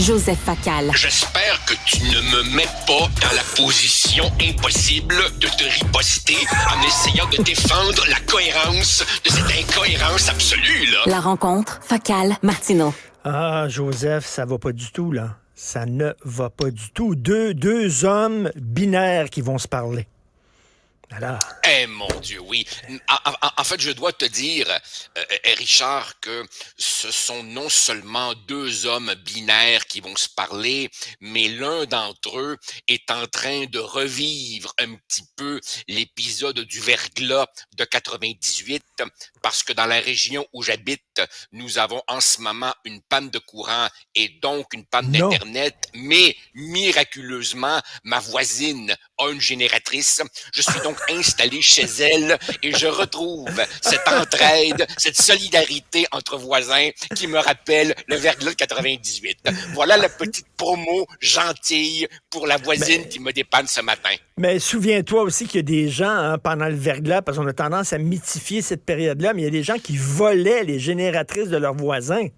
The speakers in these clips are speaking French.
Joseph Facal. J'espère que tu ne me mets pas dans la position impossible de te riposter en essayant de défendre la cohérence de cette incohérence absolue, là. La rencontre, Facal-Martineau. Ah, Joseph, ça va pas du tout, là. Ça ne va pas du tout. Deux hommes binaires qui vont se parler. Alors. Eh mon Dieu, oui. En fait, je dois te dire, Richard, que ce sont non seulement deux hommes binaires qui vont se parler, mais l'un d'entre eux est en train de revivre un petit peu l'épisode du verglas de 98, parce que dans la région où j'habite, nous avons en ce moment une panne de courant et donc une panne Non. d'Internet, mais miraculeusement, ma voisine a une génératrice. Je suis donc installé chez elle et je retrouve cette entraide, cette solidarité entre voisins qui me rappelle le verglas de 98. Voilà la petite promo gentille pour la voisine qui me dépanne ce matin. Mais souviens-toi aussi qu'il y a des gens, hein, pendant le verglas, parce qu'on a tendance à mythifier cette période-là, mais il y a des gens qui volaient les génératrices de leurs voisins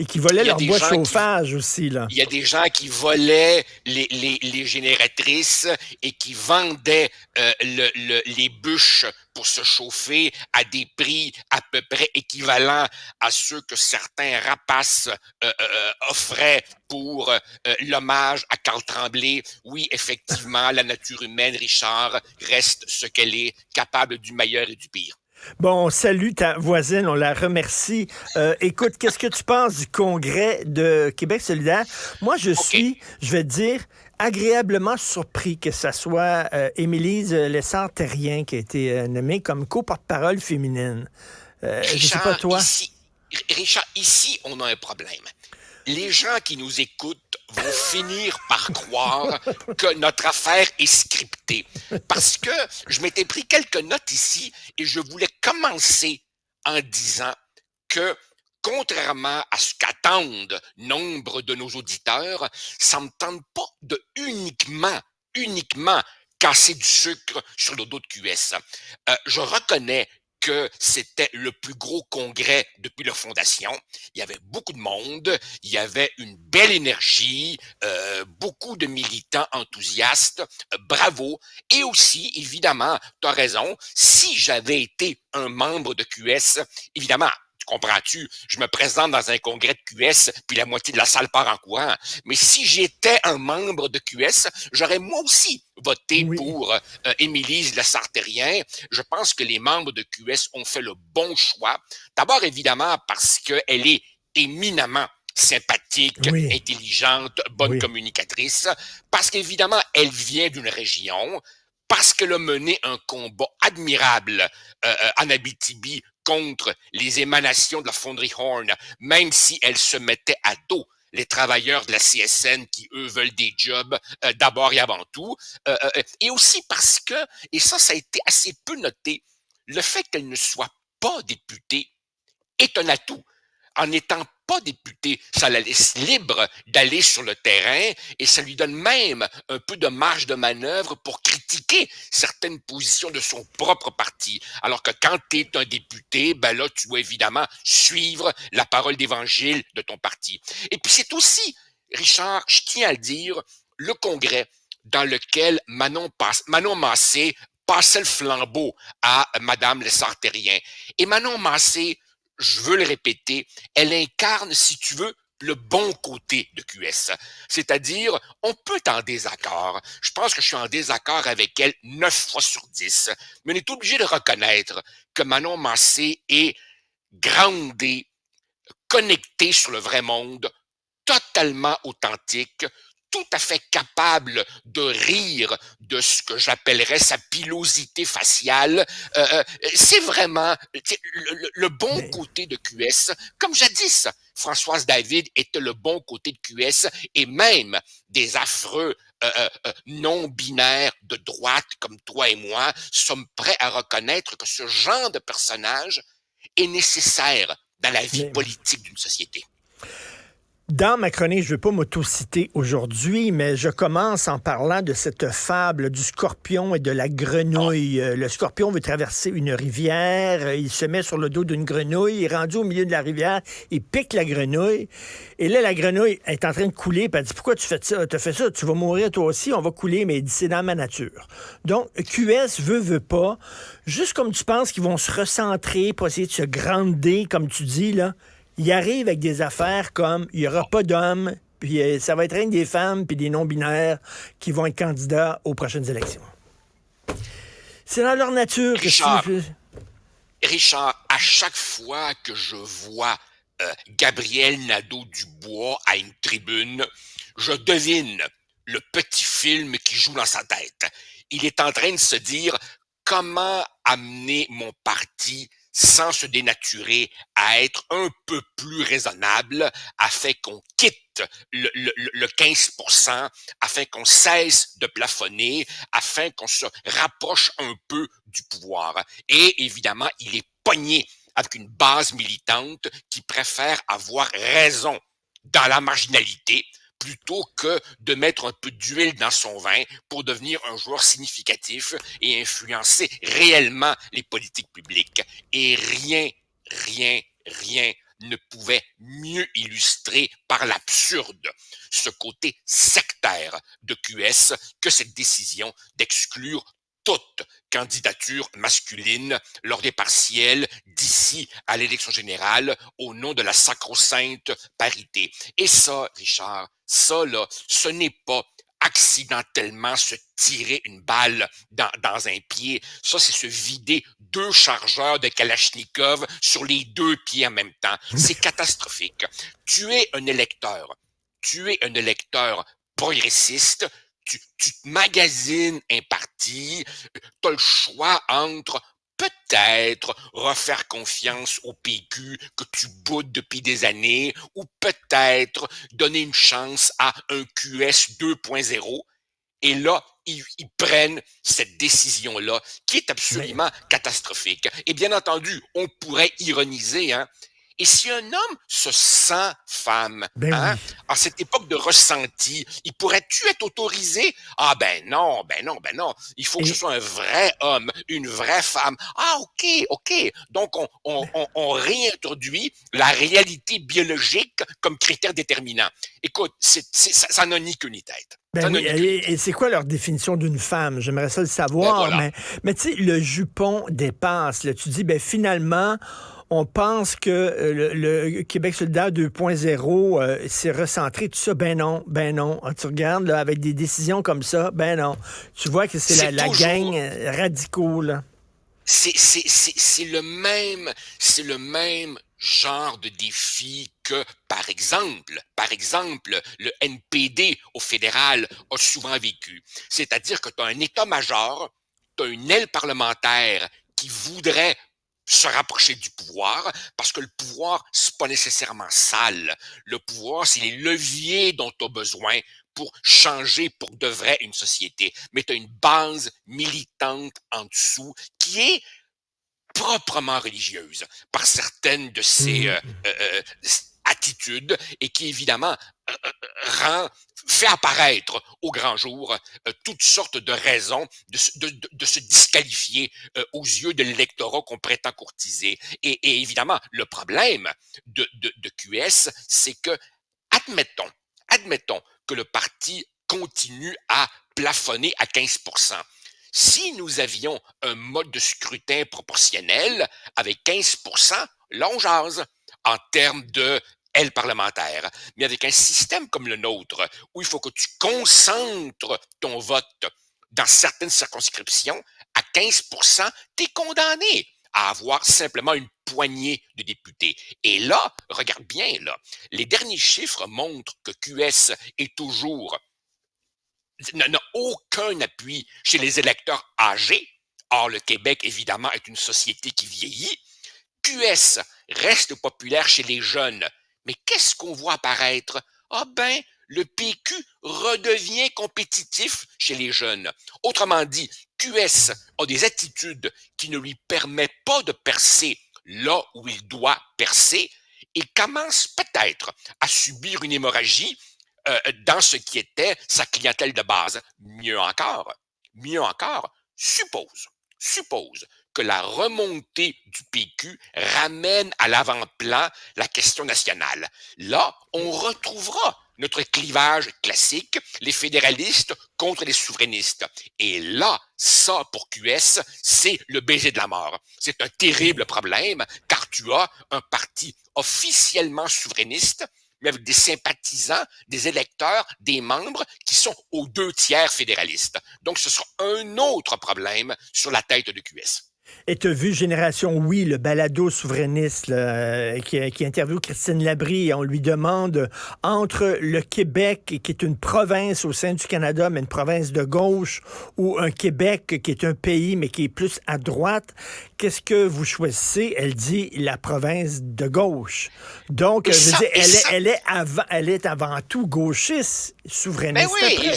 et qui volaient leur bois de chauffage aussi, là. Il y a des gens qui volaient les génératrices et qui vendaient les bûches pour se chauffer à des prix à peu près équivalents à ceux que certains rapaces offraient pour l'hommage à Carl Tremblay. Oui, effectivement, la nature humaine, Richard, reste ce qu'elle est, capable du meilleur et du pire. Bon, on salue ta voisine, on la remercie. Écoute, qu'est-ce que tu penses du congrès de Québec solidaire? Moi, je vais te dire, agréablement surpris que ça soit Émilise Lessard-Terrien qui a été nommée comme co-porte-parole féminine. Je sais pas toi. Richard, ici, on a un problème. Les gens qui nous écoutent vont finir par croire que notre affaire est scriptée. Parce que je m'étais pris quelques notes ici et je voulais commencer en disant que, contrairement à ce qu'attendent nombre de nos auditeurs, ça me tente pas de uniquement casser du sucre sur le dos de QS. Je reconnais que c'était le plus gros congrès depuis leur fondation. Il y avait beaucoup de monde, il y avait une belle énergie, beaucoup de militants enthousiastes, bravo. Et aussi, évidemment, tu as raison, si j'avais été un membre de QS, évidemment, comprends-tu? Je me présente dans un congrès de QS, puis la moitié de la salle part en courant. Mais si j'étais un membre de QS, j'aurais moi aussi voté pour Émilise Lessard-Terrien. Je pense que les membres de QS ont fait le bon choix. D'abord, évidemment, parce qu'elle est éminemment sympathique, intelligente, bonne communicatrice, parce qu'évidemment, elle vient d'une région, parce qu'elle a mené un combat admirable en Abitibi contre les émanations de la fonderie Horn, même si elle se mettait à dos les travailleurs de la CSN qui, eux, veulent des jobs d'abord et avant tout. Et aussi parce que, et ça a été assez peu noté, le fait qu'elle ne soit pas députée est un atout. En n'étant pas députée, ça la laisse libre d'aller sur le terrain et ça lui donne même un peu de marge de manœuvre pour critiquer certaines positions de son propre parti. Alors que quand tu es un député, ben là, tu dois évidemment suivre la parole d'évangile de ton parti. Et puis c'est aussi, Richard, je tiens à le dire, le congrès dans lequel Manon Massé passait le flambeau à Madame Lessard-Terrien. Et Manon Massé, je veux le répéter, elle incarne, si tu veux, le bon côté de QS. C'est-à-dire, on peut être en désaccord. Je pense que je suis en désaccord avec elle 9 fois sur 10. Mais on est obligé de reconnaître que Manon Massé est groundée, connectée sur le vrai monde, totalement authentique, tout à fait capable de rire de ce que j'appellerais sa pilosité faciale. C'est vraiment le bon côté de QS. Comme jadis, Françoise David était le bon côté de QS et même des affreux non-binaires de droite comme toi et moi sommes prêts à reconnaître que ce genre de personnage est nécessaire dans la vie politique d'une société. Dans ma chronique, je ne veux pas m'auto-citer aujourd'hui, mais je commence en parlant de cette fable du scorpion et de la grenouille. Le scorpion veut traverser une rivière, il se met sur le dos d'une grenouille, il est rendu au milieu de la rivière, il pique la grenouille, et là, la grenouille est en train de couler, puis elle dit, pourquoi tu fais ça? Tu fais ça, tu vas mourir toi aussi, on va couler, mais il dit, c'est dans ma nature. Donc, QS veut pas, juste comme tu penses qu'ils vont se recentrer pour essayer de se grander, comme tu dis, là, il arrive avec des affaires comme il n'y aura pas d'hommes, puis ça va être rien que des femmes puis des non-binaires qui vont être candidats aux prochaines élections. C'est dans leur nature. Richard, à chaque fois que je vois Gabriel Nadeau-Dubois à une tribune, je devine le petit film qui joue dans sa tête. Il est en train de se dire comment amener mon parti sans se dénaturer à être un peu plus raisonnable afin qu'on quitte le 15%, afin qu'on cesse de plafonner, afin qu'on se rapproche un peu du pouvoir. Et évidemment, il est pogné avec une base militante qui préfère avoir raison dans la marginalité plutôt que de mettre un peu d'huile dans son vin pour devenir un joueur significatif et influencer réellement les politiques publiques. Et rien ne pouvait mieux illustrer par l'absurde ce côté sectaire de QS que cette décision d'exclure toute candidature masculine lors des partiels d'ici à l'élection générale au nom de la sacro-sainte parité. Et ça, Richard, ça là, ce n'est pas accidentellement se tirer une balle dans un pied. Ça, c'est se vider 2 chargeurs de Kalachnikov sur les 2 pieds en même temps. C'est catastrophique. Tu es un électeur progressiste, tu te magasines un parti, tu as le choix entre peut-être refaire confiance au PQ que tu boudes depuis des années ou peut-être donner une chance à un QS 2.0. Et là, ils prennent cette décision-là qui est absolument catastrophique. Et bien entendu, on pourrait ironiser, hein. Et si un homme se sent femme, hein, à cette époque de ressenti, il pourrait-tu être autorisé? Ah ben non. Il faut que ce soit un vrai homme, une vraie femme. Ah ok. Donc on réintroduit la réalité biologique comme critère déterminant. Écoute, ça n'a ni queue ni tête. Et c'est quoi leur définition d'une femme? J'aimerais ça le savoir, voilà. mais tu sais, le jupon dépasse. Là, tu dis, finalement, on pense que le Québec solidaire 2.0 s'est recentré, tout ça. Ben non. Tu regardes, là, avec des décisions comme ça, ben non. Tu vois que c'est la gang radicaux, là. C'est le même genre de défi que, par exemple, le NPD au fédéral a souvent vécu. C'est-à-dire que tu as un état-major, tu as une aile parlementaire qui voudrait se rapprocher du pouvoir, parce que le pouvoir, c'est pas nécessairement sale. Le pouvoir, c'est les leviers dont tu as besoin pour changer pour de vrai une société. Mais tu as une base militante en dessous qui est proprement religieuse par certaines de ses attitudes et qui évidemment fait apparaître au grand jour toutes sortes de raisons de se disqualifier aux yeux de l'électorat qu'on prétend courtiser. Et évidemment, le problème de QS, c'est que, admettons que le parti continue à plafonner à 15%. Si nous avions un mode de scrutin proportionnel avec 15%, là on jase en termes de aile parlementaire. Mais avec un système comme le nôtre, où il faut que tu concentres ton vote dans certaines circonscriptions, à 15%, t'es condamné à avoir simplement une poignée de députés. Et là, regarde bien, là, les derniers chiffres montrent que QS est toujours n'a aucun appui chez les électeurs âgés. Or, le Québec, évidemment, est une société qui vieillit. QS reste populaire chez les jeunes. Mais qu'est-ce qu'on voit apparaître? Ah ben, le PQ redevient compétitif chez les jeunes. Autrement dit, QS a des attitudes qui ne lui permettent pas de percer là où il doit percer. et commence peut-être à subir une hémorragie dans ce qui était sa clientèle de base. Mieux encore, suppose que la remontée du PQ ramène à l'avant-plan la question nationale. Là, on retrouvera notre clivage classique, les fédéralistes contre les souverainistes. Et là, ça, pour QS, c'est le baiser de la mort. C'est un terrible problème, car tu as un parti officiellement souverainiste, mais avec des sympathisants, des électeurs, des membres qui sont aux 2 tiers fédéralistes. Donc, ce sera un autre problème sur la tête de QS. Et tu as vu Génération Oui, le balado souverainiste là, qui interviewe Christine Labrie. On lui demande, entre le Québec, qui est une province au sein du Canada, mais une province de gauche, ou un Québec qui est un pays, mais qui est plus à droite, qu'est-ce que vous choisissez? Elle dit la province de gauche. Donc, elle est avant tout gauchiste, souverainiste. Mais oui,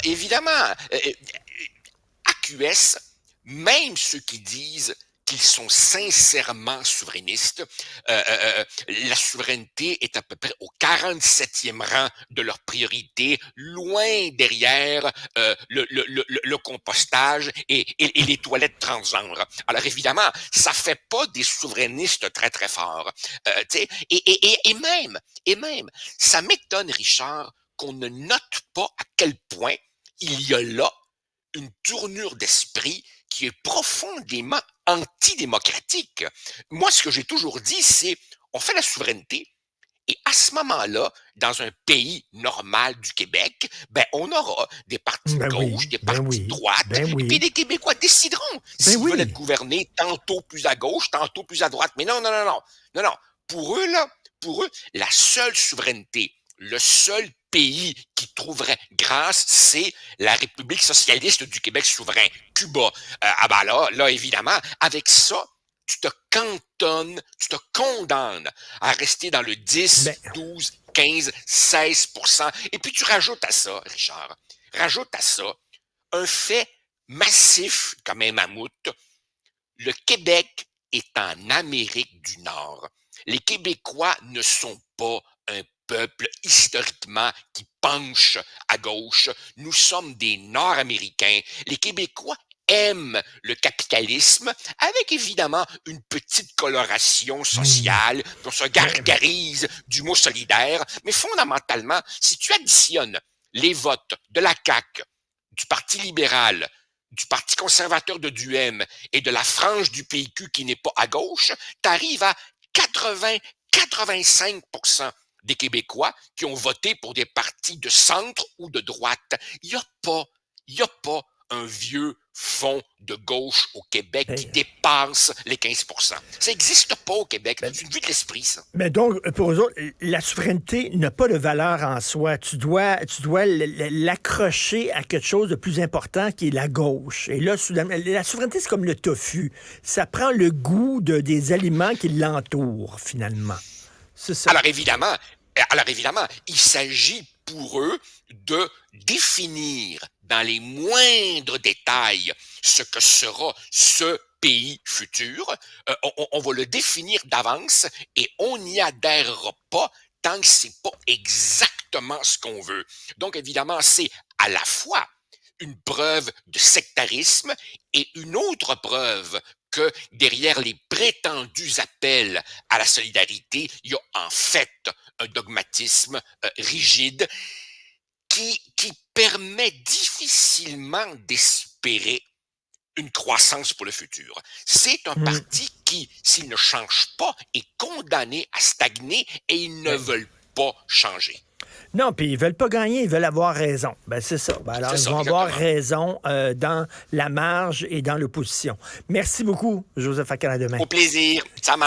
évidemment. À QS, même ceux qui disent qu'ils sont sincèrement souverainistes, la souveraineté est à peu près au 47e rang de leur priorité, loin derrière le compostage et les toilettes transgenres. Alors évidemment, ça fait pas des souverainistes très très forts. Et même, ça m'étonne, Richard, qu'on ne note pas à quel point il y a là une tournure d'esprit qui est profondément antidémocratique. Moi, ce que j'ai toujours dit, c'est on fait la souveraineté et à ce moment-là, dans un pays normal du Québec, on aura des partis de gauche, des partis de droite, et puis les Québécois décideront s'ils veulent être gouvernés tantôt plus à gauche, tantôt plus à droite. Mais non. Pour eux, la seule souveraineté, le seul pays qui trouverait grâce, c'est la République socialiste du Québec souverain, Cuba. Là, évidemment, avec ça, tu te cantonnes, tu te condamnes à rester dans le 10, 12, 15, 16%. Et puis tu rajoutes à ça, Richard, un fait massif comme un mammouth. Le Québec est en Amérique du Nord. Les Québécois ne sont pas un peuple historiquement qui penche à gauche. Nous sommes des Nord-Américains. Les Québécois aiment le capitalisme, avec évidemment une petite coloration sociale, on se gargarise du mot solidaire, mais fondamentalement, si tu additionnes les votes de la CAQ, du Parti libéral, du Parti conservateur de Duhem et de la frange du PQ qui n'est pas à gauche, tu arrives à 80-85% des Québécois qui ont voté pour des partis de centre ou de droite. Il y a pas un vieux fond de gauche au Québec qui dépasse les 15%. Ça n'existe pas au Québec. C'est une vue de l'esprit, ça. Mais donc, pour eux autres, la souveraineté n'a pas de valeur en soi. Tu dois l'accrocher à quelque chose de plus important qui est la gauche. Et là, la souveraineté, c'est comme le tofu. Ça prend le goût des aliments qui l'entourent, finalement. C'est ça. Alors évidemment, il s'agit pour eux de définir dans les moindres détails ce que sera ce pays futur. On va le définir d'avance et on n'y adhérera pas tant que c'est pas exactement ce qu'on veut. Donc évidemment, c'est à la fois une preuve de sectarisme et une autre preuve que derrière les prétendus appels à la solidarité, il y a en fait un dogmatisme rigide qui permet difficilement d'espérer une croissance pour le futur. C'est un parti qui, s'il ne change pas, est condamné à stagner et ils ne veulent pas changer. Non, puis ils veulent pas gagner, ils veulent avoir raison. C'est ça. Alors, ils vont avoir raison dans la marge et dans l'opposition. Merci beaucoup, Joseph Facal. À demain. Au plaisir. Ça marche.